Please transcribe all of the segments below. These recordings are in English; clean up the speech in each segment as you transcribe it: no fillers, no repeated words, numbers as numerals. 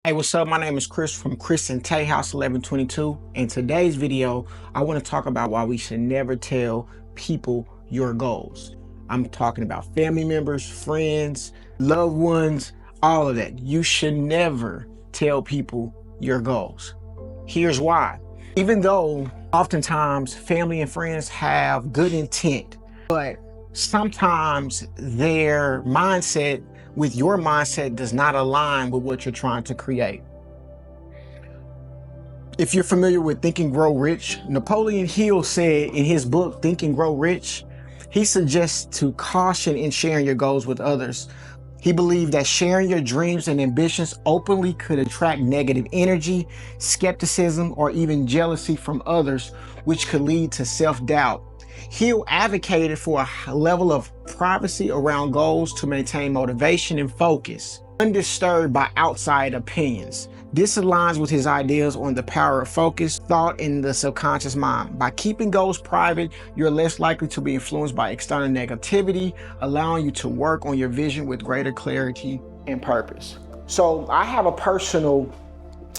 Hey, what's up? My name is Chris from Chris and Tay House 1122. In today's video, I want to talk about why we should never tell people your goals. I'm talking about family members, friends, loved ones, all of that. You should never tell people your goals. Here's why. Even though oftentimes family and friends have good intent, but sometimes their mindset with your mindset does not align with what you're trying to create. If you're familiar with Think and Grow Rich, Napoleon Hill said in his book, Think and Grow Rich, he suggests to caution in sharing your goals with others. He believed that sharing your dreams and ambitions openly could attract negative energy, skepticism, or even jealousy from others, which could lead to self-doubt. Hill advocated for a level of privacy around goals to maintain motivation and focus, undisturbed by outside opinions. This aligns with his ideas on the power of focus, thought in the subconscious mind. By keeping goals private, you're less likely to be influenced by external negativity, allowing you to work on your vision with greater clarity and purpose. So I have a personal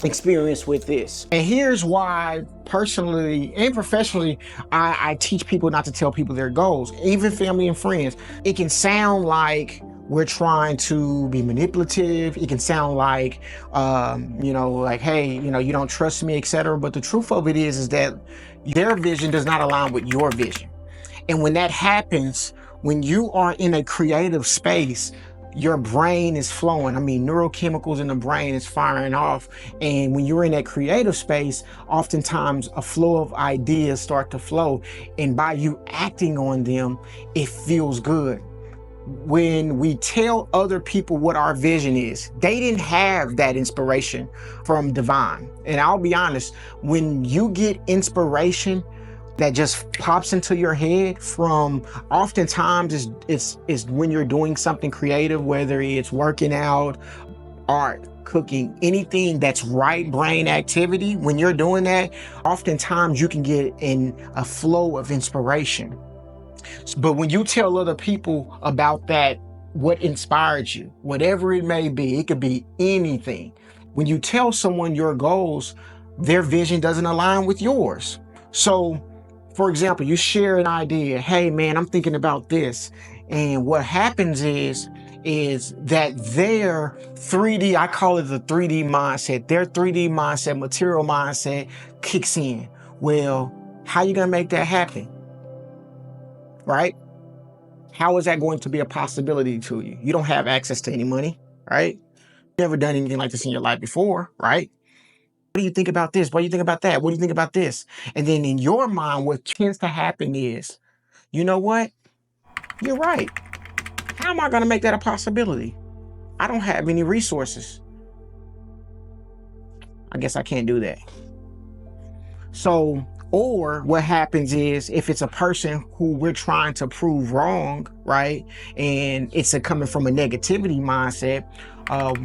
experience with this. And here's why personally and professionally, I teach people not to tell people their goals, even family and friends. It can sound like we're trying to be manipulative. It can sound like, like, hey, you don't trust me, etc. But the truth of it is that their vision does not align with your vision. And when that happens, when you are in a creative space, your brain is flowing. Neurochemicals in the brain is firing off. And when you're in that creative space, oftentimes a flow of ideas start to flow. And by you acting on them, it feels good. When we tell other people what our vision is, they didn't have that inspiration from divine. And I'll be honest, when you get inspiration that just pops into your head from, oftentimes it's when you're doing something creative, whether it's working out, art, cooking, anything that's right brain activity. When you're doing that, oftentimes you can get in a flow of inspiration. But when you tell other people about that, what inspired you, whatever it may be, it could be anything. When you tell someone your goals, their vision doesn't align with yours. So for example, you share an idea. Hey man, I'm thinking about this. And what happens is that their 3D, I call it the 3D mindset, their 3D mindset, material mindset kicks in. Well, how are you gonna make that happen? Right? How is that going to be a possibility to you? You don't have access to any money, right? You've never done anything like this in your life before, right? What do you think about this? What do you think about that? What do you think about this? And then in your mind, what tends to happen is, you know what? You're right. How am I going to make that a possibility? I don't have any resources. I guess I can't do that. So, or what happens is, if it's a person who we're trying to prove wrong, right? And it's coming from a negativity mindset,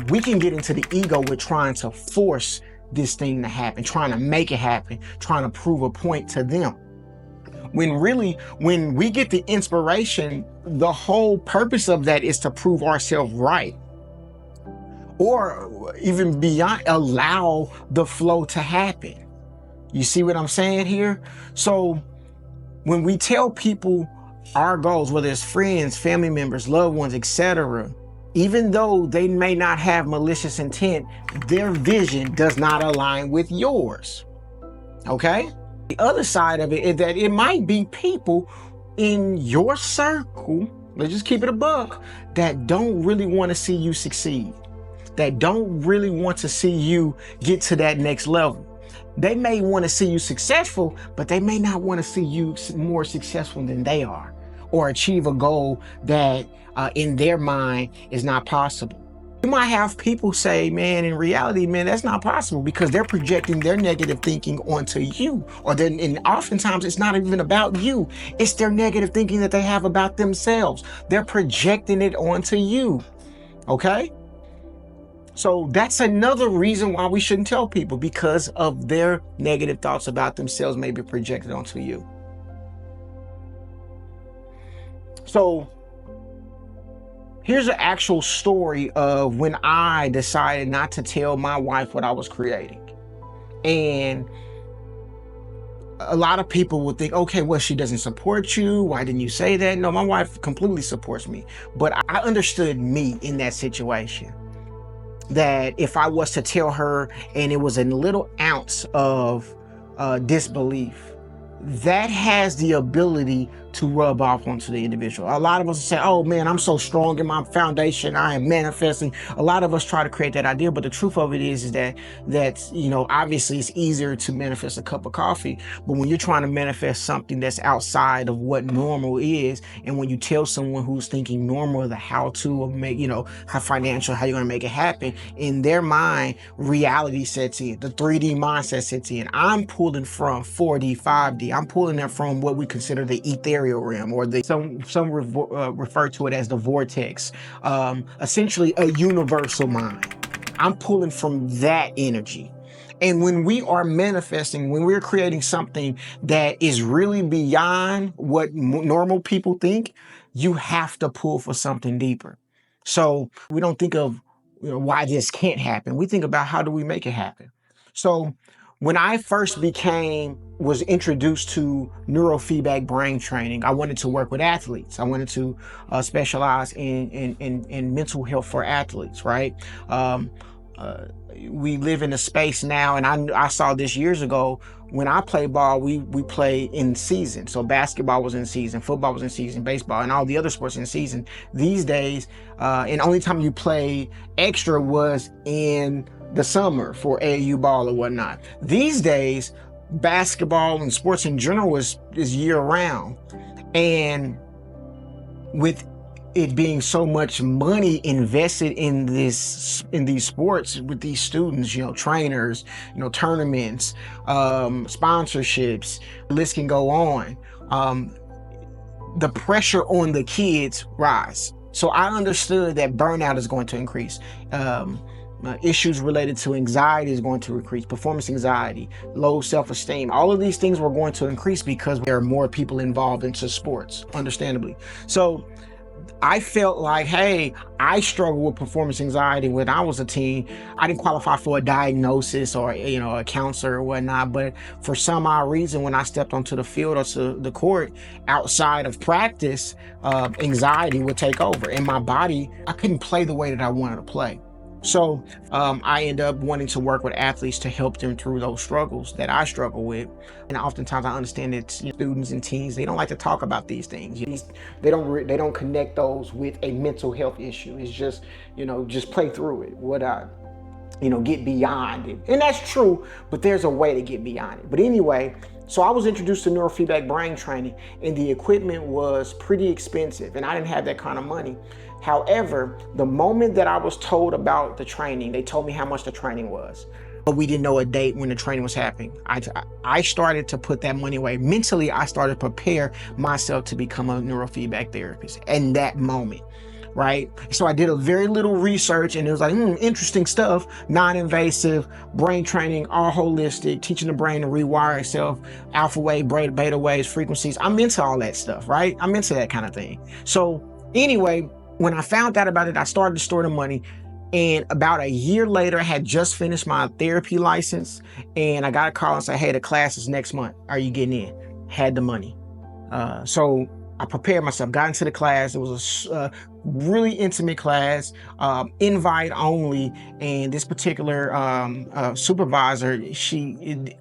we can get into the ego with trying to force this thing to happen, trying to make it happen, trying to prove a point to them. When really, when we get the inspiration, the whole purpose of that is to prove ourselves right. Or even beyond, allow the flow to happen. You see what I'm saying here? So when we tell people our goals, whether it's friends, family members, loved ones, etc., even though they may not have malicious intent, their vision does not align with yours. Okay? The other side of it is that it might be people in your circle, let's just keep it a buck, that don't really want to see you succeed, that don't really want to see you get to that next level. They may want to see you successful, but they may not want to see you more successful than they are, or achieve a goal that in their mind is not possible. You might have people say, man, in reality, man, that's not possible, because they're projecting their negative thinking onto you. And oftentimes it's not even about you. It's their negative thinking that they have about themselves. They're projecting it onto you. Okay? So that's another reason why we shouldn't tell people, because of their negative thoughts about themselves may be projected onto you. So Here's an actual story of when I decided not to tell my wife what I was creating. And a lot of people would think, okay, well, she doesn't support you. Why didn't you say that? No, my wife completely supports me. But I understood me in that situation. That if I was to tell her and it was a little ounce of disbelief, that has the ability to rub off onto the individual. A lot of us say, oh man, I'm so strong in my foundation, I am manifesting. A lot of us try to create that idea, but the truth of it is that obviously it's easier to manifest a cup of coffee, but when you're trying to manifest something that's outside of what normal is, and when you tell someone who's thinking normal the how to make, how financial, how you're going to make it happen, in their mind reality sets in, the 3D mindset sets in. I'm pulling from 4D, 5D. I'm pulling them from what we consider the ethereal realm, or some refer to it as the vortex, essentially a universal mind. I'm pulling from that energy. And when we are manifesting, when we're creating something that is really beyond what normal people think, you have to pull for something deeper. So we don't think of why this can't happen. We think about how do we make it happen. So when I first was introduced to neurofeedback brain training, I wanted to work with athletes. I wanted to specialize in mental health for athletes, right? We live in a space now, and I saw this years ago. When I play ball, we play in season. So basketball was in season, football was in season, baseball, and all the other sports in season. These days, and only time you play extra was in the summer for AAU ball or whatnot. These days, basketball and sports in general is year round. And with it being so much money invested in these sports with these students, trainers, tournaments, sponsorships, the list can go on. The pressure on the kids rise. So I understood that burnout is going to increase. Issues related to anxiety is going to increase, performance anxiety, low self-esteem. All of these things were going to increase because there are more people involved into sports, understandably. So I felt like, hey, I struggled with performance anxiety when I was a teen. I didn't qualify for a diagnosis or a counselor or whatnot, but for some odd reason, when I stepped onto the field or to the court outside of practice, anxiety would take over, and my body, I couldn't play the way that I wanted to play. So I end up wanting to work with athletes to help them through those struggles that I struggle with. And oftentimes I understand that students and teens, they don't like to talk about these things. They don't connect those with a mental health issue. It's just, just play through it. Get beyond it. And that's true, but there's a way to get beyond it. But anyway, so I was introduced to neurofeedback brain training, and the equipment was pretty expensive, and I didn't have that kind of money. However, the moment that I was told about the training, they told me how much the training was, but we didn't know a date when the training was happening. I started to put that money away. Mentally, I started to prepare myself to become a neurofeedback therapist in that moment. Right? So I did a very little research, and it was like, interesting stuff, non-invasive, brain training, all holistic, teaching the brain to rewire itself, alpha wave, beta waves, frequencies. I'm into all that stuff, right? I'm into that kind of thing. So anyway, when I found out about it, I started to store the money. And about a year later, I had just finished my therapy license, and I got a call and said, hey, the class is next month. Are you getting in? Had the money. So I prepared myself, got into the class. It was a really intimate class, invite only. And this particular supervisor,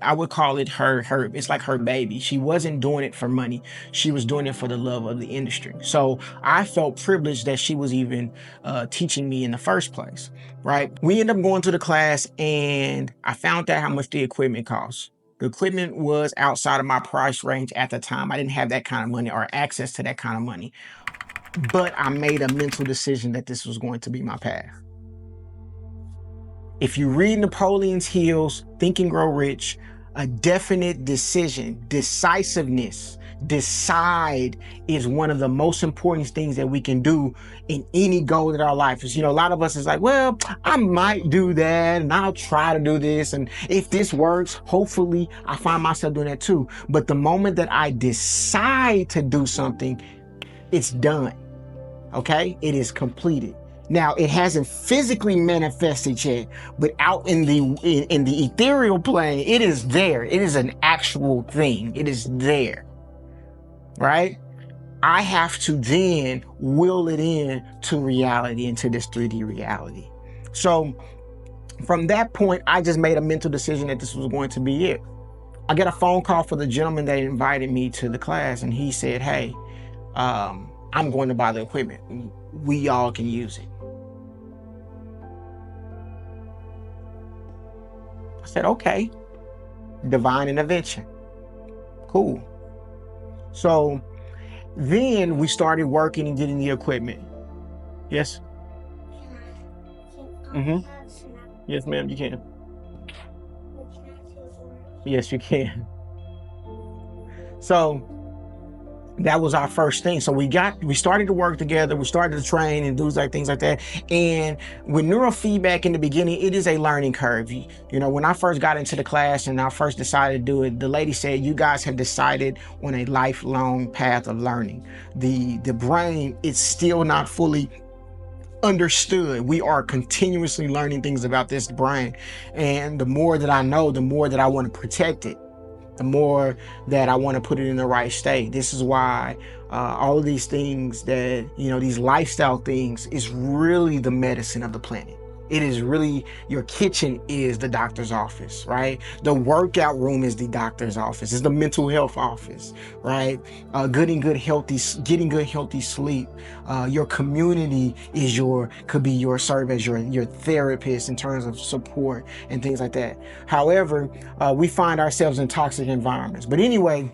I would call it it's like her baby. She wasn't doing it for money. She was doing it for the love of the industry. So I felt privileged that she was even teaching me in the first place, right? We ended up going to the class, and I found out how much the equipment costs. The equipment was outside of my price range at the time. I didn't have that kind of money or access to that kind of money. But I made a mental decision that this was going to be my path. If you read Napoleon Hill's Think and Grow Rich, a definite decision, decisiveness, decide is one of the most important things that we can do in any goal in our life. Is, a lot of us is like, well, I might do that, and I'll try to do this, and if this works, hopefully I find myself doing that too. But the moment that I decide to do something, it's done. Okay, it is completed. Now it hasn't physically manifested yet, but out in the ethereal plane, it is there. It is an actual thing. It is there, right? I have to then will it in to reality, into this 3D reality. So from that point, I just made a mental decision that this was going to be it. I get a phone call for the gentleman that invited me to the class, and he said, hey, I'm going to buy the equipment. We all can use it. I said, okay, divine intervention. Cool. So then we started working and getting the equipment. Yes? Mm-hmm. Yes, ma'am, you can. Yes, you can. So that was our first thing. So we started to work together. We started to train and do things like that. And with neurofeedback in the beginning, it is a learning curve. You know, when I first got into the class and I first decided to do it, the lady said, you guys have decided on a lifelong path of learning. The brain is still not fully understood. We are continuously learning things about this brain. And the more that I know, the more that I want to protect it, the more that I want to put it in the right state. This is why all of these things that, you know, these lifestyle things is really the medicine of the planet. It is really, your kitchen is the doctor's office, right? The workout room is the doctor's office. It's the mental health office, right? Getting good healthy sleep. Your community is serve as your therapist in terms of support and things like that. However, we find ourselves in toxic environments. But anyway,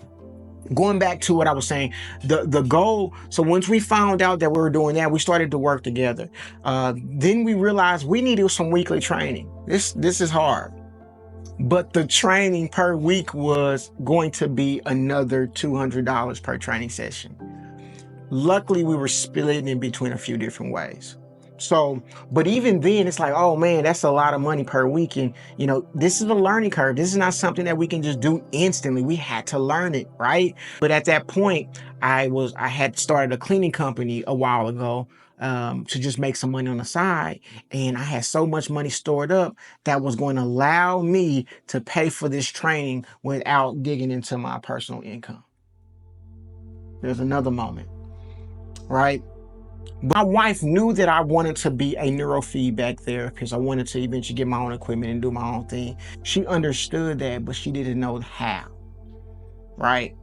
going back to what I was saying, the goal, so once we found out that we were doing that, we started to work together. Then we realized we needed some weekly training. This is hard. But the training per week was going to be another $200 per training session. Luckily, we were splitting in between a few different ways. So, but even then it's like, oh man, that's a lot of money per week. And you know, this is a learning curve. This is not something that we can just do instantly. We had to learn it, right? But at that point, I had started a cleaning company a while ago to just make some money on the side. And I had so much money stored up that was going to allow me to pay for this training without digging into my personal income. There's another moment, right? My wife knew that I wanted to be a neurofeedback therapist. I wanted to eventually get my own equipment and do my own thing. She understood that, but she didn't know how, right?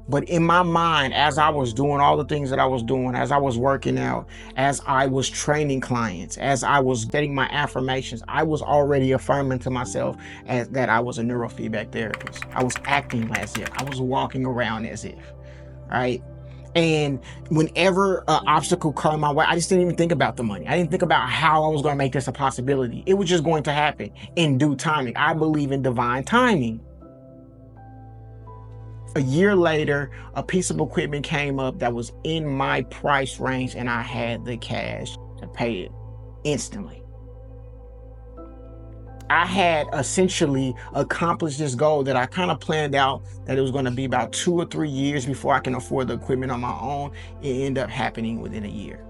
But in my mind, as I was doing all the things that I was doing, as I was working out, as I was training clients, as I was getting my affirmations, I was already affirming to myself that I was a neurofeedback therapist. I was acting as if. I was walking around as if, right? And whenever an obstacle came my way, I just didn't even think about the money. I didn't think about how I was going to make this a possibility. It was just going to happen in due timing. I believe in divine timing. A year later, a piece of equipment came up that was in my price range, and I had the cash to pay it instantly. I had essentially accomplished this goal that I kind of planned out that it was going to be about 2 or 3 years before I can afford the equipment on my own. It ended up happening within a year.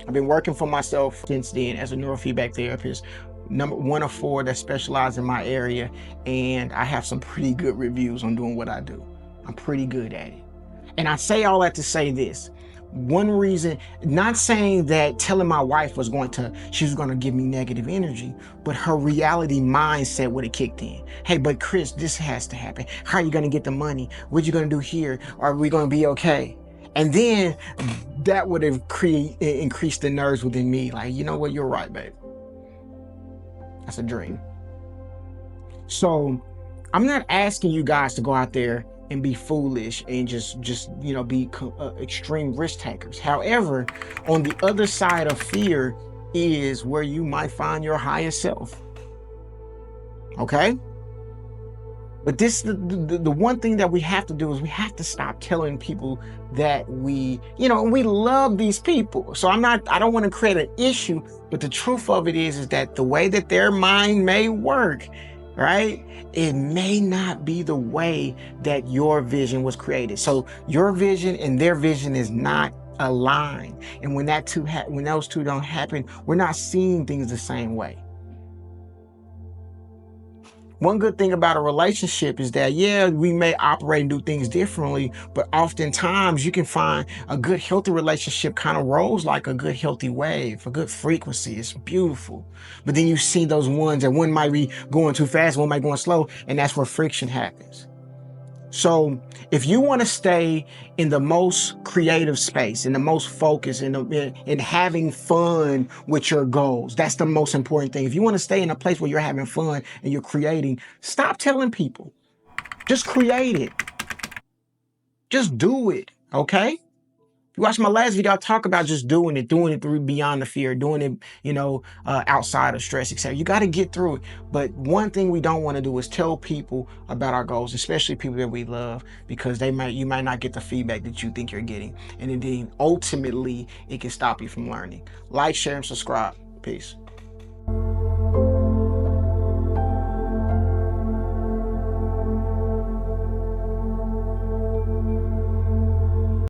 I've been working for myself since then as a neurofeedback therapist, one of 4 that specialize in my area, and I have some pretty good reviews on doing what I do. I'm pretty good at it. And I say all that to say this. One reason, not saying that telling my wife she was going to give me negative energy, but her reality mindset would have kicked in. Hey, but Chris, this has to happen. How are you going to get the money? What you going to do here? Are we going to be okay? And then that would have increased the nerves within me. Like, you know what? You're right, babe. That's a dream. So I'm not asking you guys to go out there and be foolish and just you know, be extreme risk takers. However, on the other side of fear is where you might find your highest self. Okay? But this, the one thing that we have to do is we have to stop telling people that we love these people. So I don't want to create an issue, but the truth of it is that the way that their mind may work, right? It may not be the way that your vision was created. So your vision and their vision is not aligned. And when when those two don't happen, we're not seeing things the same way. One good thing about a relationship is that, yeah, we may operate and do things differently, but oftentimes you can find a good, healthy relationship kind of rolls like a good, healthy wave, a good frequency. It's beautiful. But then you see those ones that one might be going too fast, one might be going slow, and that's where friction happens. So if you want to stay in the most creative space, in the most focus, in having fun with your goals, that's the most important thing. If you want to stay in a place where you're having fun and you're creating, stop telling people. Just create it. Just do it. Okay? You watch my last video, I talk about just doing it through beyond the fear, doing it, outside of stress, etc. You got to get through it. But one thing we don't want to do is tell people about our goals, especially people that we love, because you might not get the feedback that you think you're getting. And then ultimately, it can stop you from learning. Like, share, and subscribe. Peace.